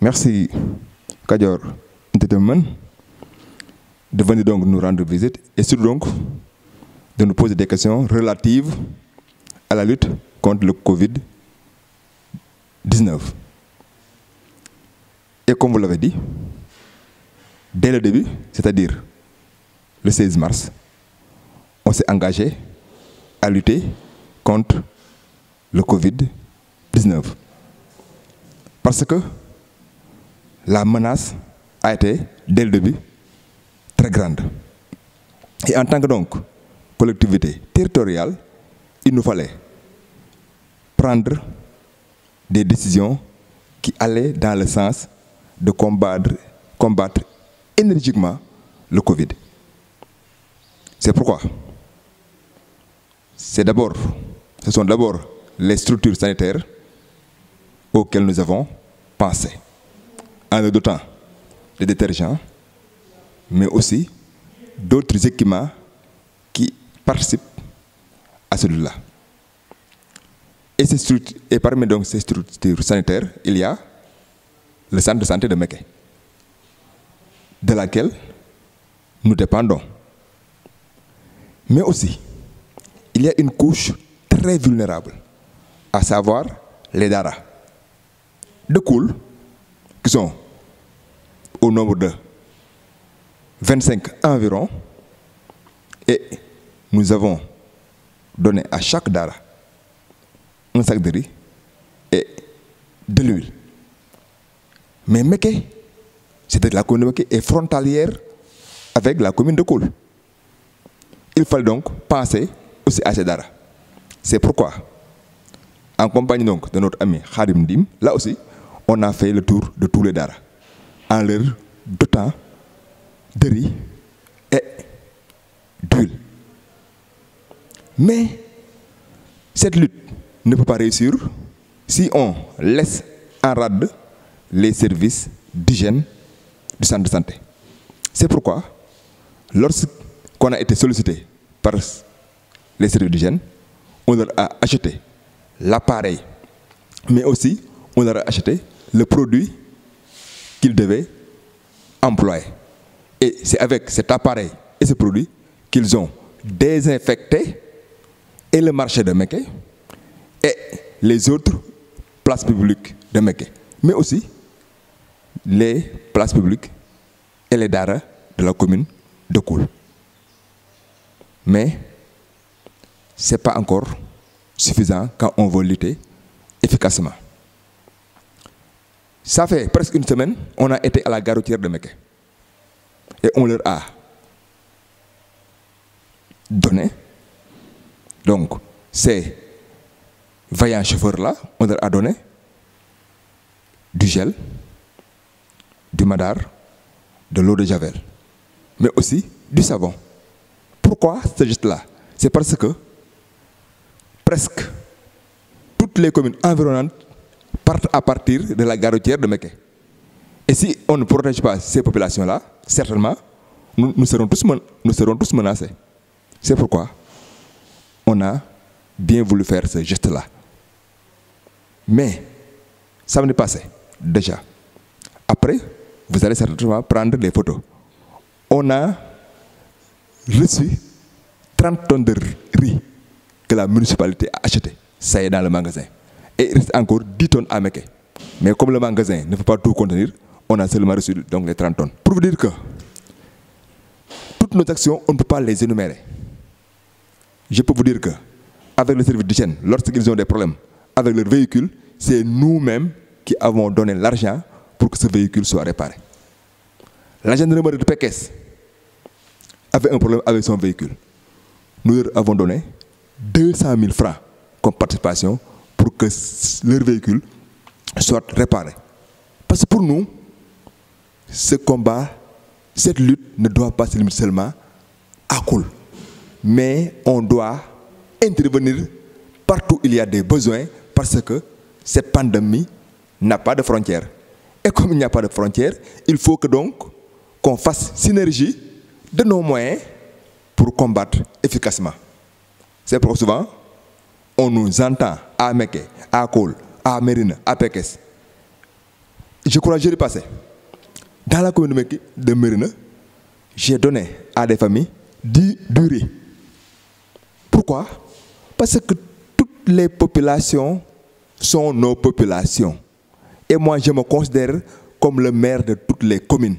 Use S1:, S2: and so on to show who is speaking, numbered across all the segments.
S1: Merci, Kadior Entertainment, de venir donc nous rendre visite et surtout donc de nous poser des questions relatives à la lutte contre le Covid-19. Et comme vous l'avez dit, dès le début, c'est-à-dire le 16 mars, on s'est engagé à lutter contre le Covid-19. Parce que la menace a été, dès le début, très grande. Et en tant que donc collectivité territoriale, il nous fallait prendre des décisions qui allaient dans le sens de combattre énergiquement le Covid. C'est pourquoi ce sont d'abord les structures sanitaires auxquelles nous avons pensé, en leur dotant de détergents, mais aussi d'autres équipements qui participent à celui-là. Et parmi donc ces structures sanitaires, il y a le centre de santé de Mékhé, de laquelle nous dépendons. Mais aussi, il y a une couche très vulnérable, à savoir les Dara de Koul, qui sont au nombre de 25 environ, et nous avons donné à chaque Dara un sac de riz et de l'huile. Mais Mékhé, c'est-à-dire la commune de Mékhé, est frontalière avec la commune de Koul. Il fallait donc penser aussi à ces Dara. C'est pourquoi, en compagnie donc de notre ami Khadim Dim, là aussi, on a fait le tour de tous les Dara, en leur dotant de riz et d'huile. Mais cette lutte ne peut pas réussir si on laisse en rade les services d'hygiène du centre de santé. C'est pourquoi, lorsqu'on a été sollicité par les services d'hygiène, on leur a acheté l'appareil, mais aussi on leur a acheté le produit qu'ils devaient employer. Et c'est avec cet appareil et ce produit qu'ils ont désinfecté et le marché de Mékhé et les autres places publiques de Mékhé, mais aussi les places publiques et les Dara de la commune de Koul. Mais ce n'est pas encore suffisant quand on veut lutter efficacement. Ça fait presque une semaine, on a été à la gare routière de Mékhé et on leur a donné, donc ces vaillants chauffeurs-là, on leur a donné du gel, du madar, de l'eau de javel, mais aussi du savon. Pourquoi ce geste-là? C'est parce que presque toutes les communes environnantes partent à partir de la gare routière de Mékhé. Et si on ne protège pas ces populations-là, certainement, nous serons tous menacés. C'est pourquoi on a bien voulu faire ce geste-là. Mais, samedi passé, déjà, après, vous allez certainement prendre des photos. On a reçu 30 tonnes de riz que la municipalité a acheté. Ça y est dans le magasin. Et il reste encore 10 tonnes à Mékhé. Mais comme le magasin ne peut pas tout contenir, on a seulement reçu donc les 30 tonnes. Pour vous dire que toutes nos actions, on ne peut pas les énumérer. Je peux vous dire que avec le service d'hygiène, lorsqu'ils ont des problèmes avec leur véhicule, c'est nous-mêmes qui avons donné l'argent pour que ce véhicule soit réparé. La gendarmerie de Pékesse avait un problème avec son véhicule. Nous leur avons donné 200 000 francs comme participation pour que leur véhicule soit réparé. Parce que pour nous, ce combat, cette lutte ne doit pas se limiter seulement à Koul. Mais on doit intervenir partout où il y a des besoins parce que cette pandémie n'a pas de frontières. Et comme il n'y a pas de frontières, il faut que donc qu'on fasse synergie de nos moyens pour combattre efficacement. C'est pourquoi souvent, on nous entend à Mékhé, à Koul, à Mérina, à Pékesse. je crois jeudi passé, dans la commune de Mérina, j'ai donné à des familles du riz. Pourquoi? Parce que toutes les populations sont nos populations. Et moi, je me considère comme le maire de toutes les communes.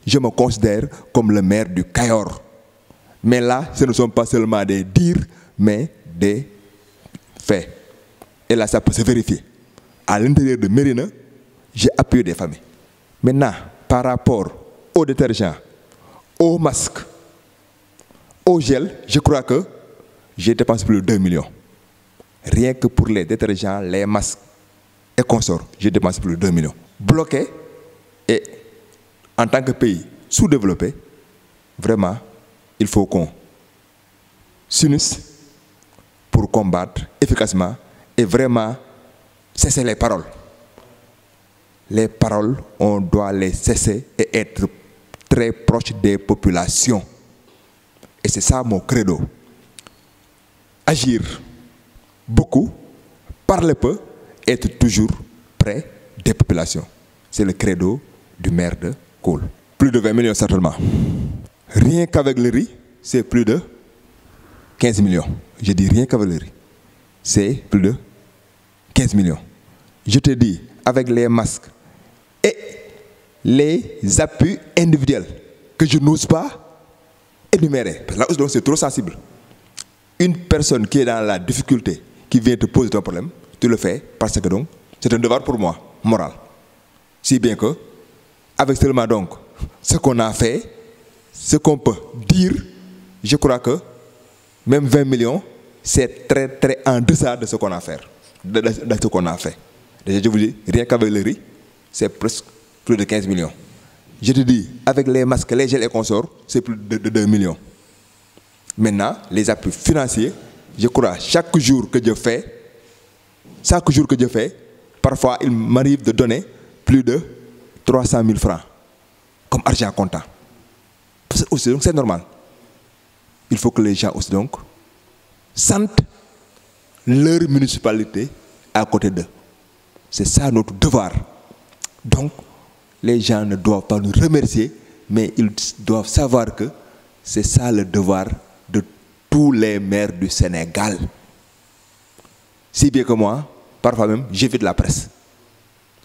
S1: Je me considère comme le maire du Cayor. Mais là, ce ne sont pas seulement des dires, mais des faits. Et là, ça peut se vérifier. À l'intérieur de Mérina, j'ai appuyé des familles. Maintenant, par rapport aux détergents, aux masques, au gel, je crois que j'ai dépensé plus de 2 millions. Rien que pour les détergents, les masques et consorts, j'ai dépensé plus de 2 millions. Bloqué, et en tant que pays sous-développé, vraiment, il faut qu'on s'unisse pour combattre efficacement et vraiment cesser les paroles. Les paroles, on doit les cesser et être très proche des populations. Et c'est ça mon credo. Agir beaucoup, parler peu, être toujours près des populations. C'est le credo du maire de Koul. Plus de 20 millions certainement. Rien qu'avec le riz, c'est plus de 15 millions. Je dis rien qu'avec le riz. C'est plus de 15 millions. Je te dis, avec les masques et les appuis individuels que je n'ose pas énumérer. Parce que là aussi, c'est trop sensible. Une personne qui est dans la difficulté, qui vient te poser ton problème, tu le fais parce que donc, c'est un devoir pour moi, moral. Si bien que, avec seulement donc, ce qu'on a fait, ce qu'on peut dire, je crois que même 20 millions, c'est très très en deçà de ce qu'on a fait. De ce qu'on a fait. Déjà, je vous dis, rien qu'avec le riz, c'est presque plus de 15 millions. Je te dis, avec les masques, les gels et consorts, c'est plus de 2 millions. Maintenant, les appuis financiers, je crois, chaque jour que je fais, parfois il m'arrive de donner plus de 300 000 francs comme argent comptant. C'est normal. Il faut que les gens aussi donc sentent leur municipalité à côté d'eux. C'est ça notre devoir. Donc, les gens ne doivent pas nous remercier, mais ils doivent savoir que c'est ça le devoir de tous les maires du Sénégal. Si bien que moi, parfois même, j'évite la presse.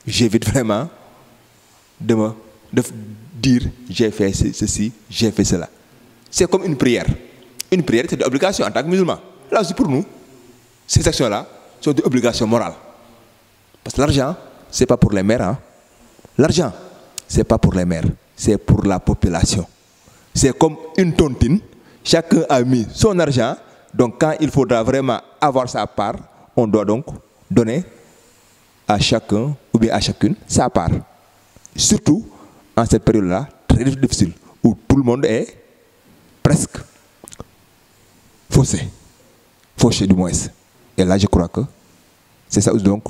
S1: J'évite vraiment de dire j'ai fait ceci, j'ai fait cela. C'est comme une prière. Une prière, c'est une obligation en tant que musulman. Là aussi pour nous, ces actions-là sont des obligations morales. Parce que l'argent, ce n'est pas pour les maires. Hein. L'argent, ce n'est pas pour les maires, c'est pour la population. C'est comme une tontine, chacun a mis son argent, donc quand il faudra vraiment avoir sa part, on doit donc donner à chacun ou bien à chacune sa part. Surtout en cette période-là, très difficile, où tout le monde est presque fauché du moins. Et là, je crois que c'est ça donc,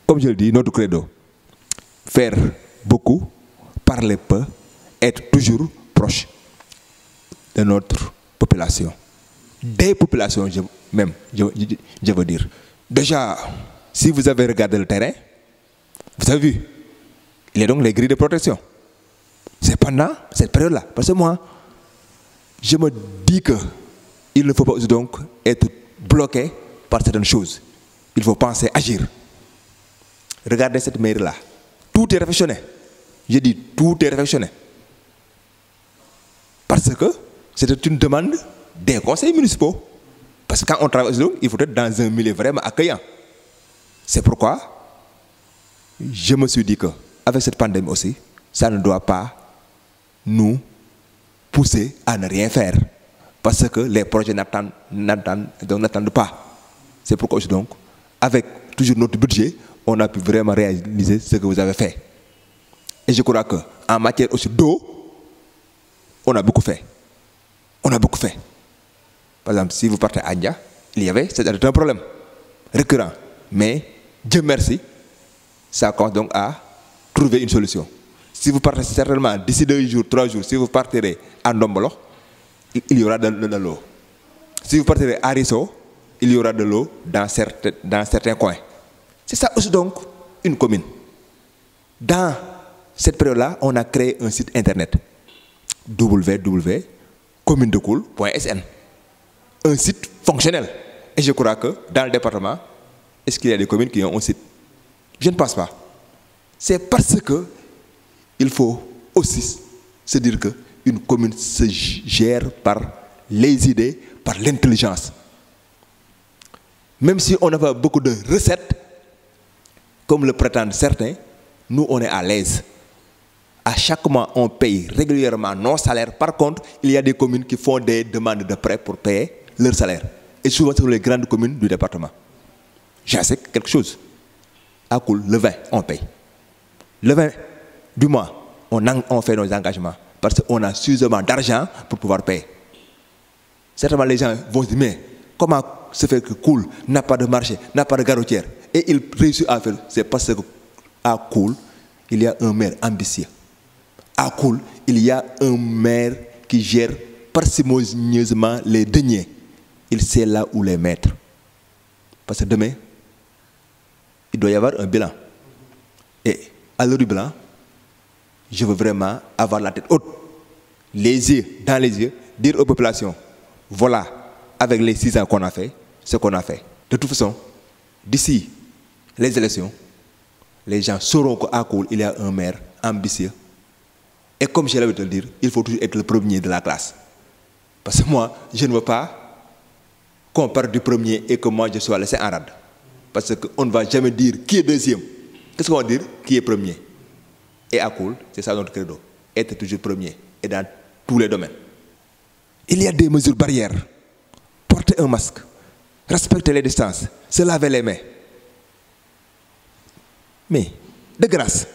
S1: comme je le dis, notre credo. Faire beaucoup, parler peu, être toujours proche de notre population. Des populations, je veux dire. Déjà, si vous avez regardé le terrain, vous avez vu, il y a donc les grilles de protection. C'est pendant cette période-là. Parce que moi, je me dis qu'il ne faut pas donc être bloqué par certaines choses. Il faut penser, agir. Regardez cette mairie-là. Tout est réflexionné. Je dis tout est réflexionné. Parce que c'était une demande des conseils municipaux. Parce que quand on travaille, il faut être dans un milieu vraiment accueillant. C'est pourquoi je me suis dit qu'avec cette pandémie aussi, ça ne doit pas nous pousser à ne rien faire. Parce que les projets n'attendent pas. C'est pourquoi donc, avec toujours notre budget, on a pu vraiment réaliser ce que vous avez fait. Et je crois qu'en matière aussi d'eau, on a beaucoup fait. On a beaucoup fait. Par exemple, si vous partez à Andia, c'était un problème récurrent. Mais, Dieu merci, ça commence donc à trouver une solution. Si vous partez certainement d'ici 2 jours, 3 jours, si vous partirez à Ndombolo, il y aura de l'eau. Si vous partirez à Risso, il y aura de l'eau dans certains coins. C'est ça aussi donc une commune. Dans cette période-là, on a créé un site internet www.communedecoul.sn. Un site fonctionnel. Et je crois que dans le département, est-ce qu'il y a des communes qui ont un site? Je ne pense pas. C'est parce que il faut aussi se dire qu'une commune se gère par les idées, par l'intelligence. Même si on n'a pas beaucoup de recettes, comme le prétendent certains, nous on est à l'aise. À chaque mois, on paye régulièrement nos salaires. Par contre, il y a des communes qui font des demandes de prêt pour payer leur salaire. Et souvent, c'est les grandes communes du département. J'en sais quelque chose. À Koul, le 20, on paye. Le 20 du mois, on fait nos engagements. Parce qu'on a suffisamment d'argent pour pouvoir payer. Certainement, les gens vont se dire, mais comment se fait que Koul n'a pas de marché, n'a pas de garoutière? Et il réussit à faire. C'est parce qu'à Koul, il y a un maire ambitieux. À Koul, il y a un maire qui gère parcimonieusement les deniers. Il sait là où les mettre. Parce que demain, il doit y avoir un bilan. Et à l'heure du bilan, je veux vraiment avoir la tête haute, les yeux dans les yeux, dire aux populations, voilà, avec les 6 ans qu'on a fait, ce qu'on a fait. De toute façon, d'ici les élections, les gens sauront qu'à Koul, il y a un maire ambitieux. Et comme j'ai l'habitude de le dire, il faut toujours être le premier de la classe. Parce que moi, je ne veux pas qu'on parte du premier et que moi je sois laissé en rade. Parce qu'on ne va jamais dire qui est deuxième. Qu'est-ce qu'on va dire? Qui est premier? Et à Koul, c'est ça notre credo. Être toujours premier. Et dans tous les domaines. Il y a des mesures barrières. Porter un masque. Respecter les distances. Se laver les mains. Mais, de grâce,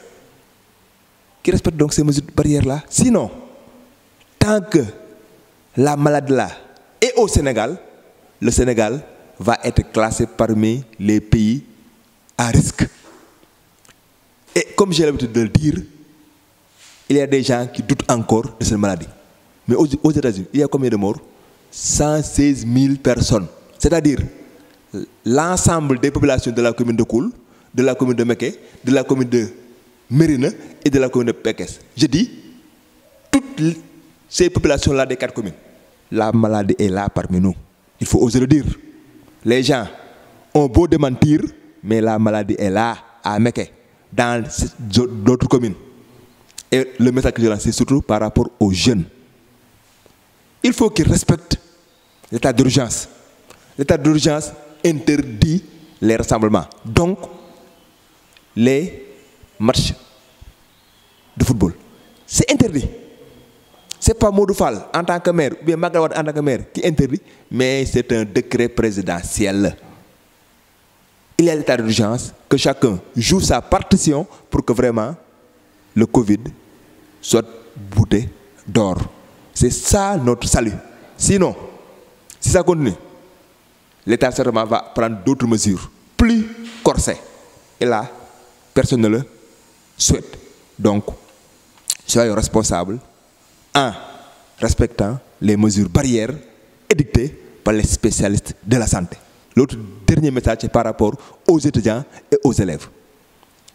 S1: qui respecte donc ces mesures barrières-là? Sinon, tant que la maladie là est au Sénégal, le Sénégal va être classé parmi les pays à risque. Et comme j'ai l'habitude de le dire, il y a des gens qui doutent encore de cette maladie. Mais aux États-Unis, il y a combien de morts? 116 000 personnes. C'est-à-dire l'ensemble des populations de la commune de Koul, de la commune de Meké, de la commune de Mérina et de la commune de Pekes. Je dis, toutes ces populations-là des 4 communes, la maladie est là parmi nous. Il faut oser le dire. Les gens ont beau démentir, mais la maladie est là, à Meké, dans d'autres communes. Et le message que je lance, c'est surtout par rapport aux jeunes. Il faut qu'ils respectent l'état d'urgence. L'état d'urgence interdit les rassemblements. Donc, les matchs de football, c'est interdit. Ce n'est pas Modou Fall en tant que maire, ou bien Maguette Wade en tant que maire qui interdit, mais c'est un décret présidentiel. Il y a l'état d'urgence, que chacun joue sa partition pour que vraiment le Covid soit bouté d'or. C'est ça notre salut. Sinon, si ça continue, l'État certainement va prendre d'autres mesures plus corsées. Et là, personne ne le souhaite. Donc, soyons responsables en respectant les mesures barrières édictées par les spécialistes de la santé. L'autre dernier message, c'est par rapport aux étudiants et aux élèves.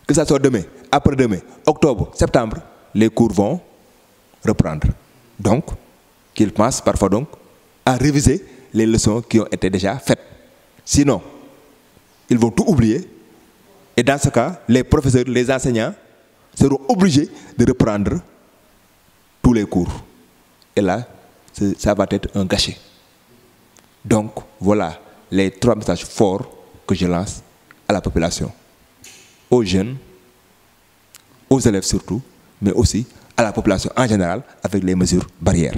S1: Que ce soit demain, après-demain, octobre, septembre, les cours vont reprendre. Donc, qu'ils pensent parfois donc à réviser les leçons qui ont été déjà faites. Sinon, ils vont tout oublier. Et dans ce cas, les professeurs, les enseignants seront obligés de reprendre tous les cours. Et là, ça va être un gâchis. Donc, voilà les 3 messages forts que je lance à la population. Aux jeunes, aux élèves surtout, mais aussi à la population en général avec les mesures barrières.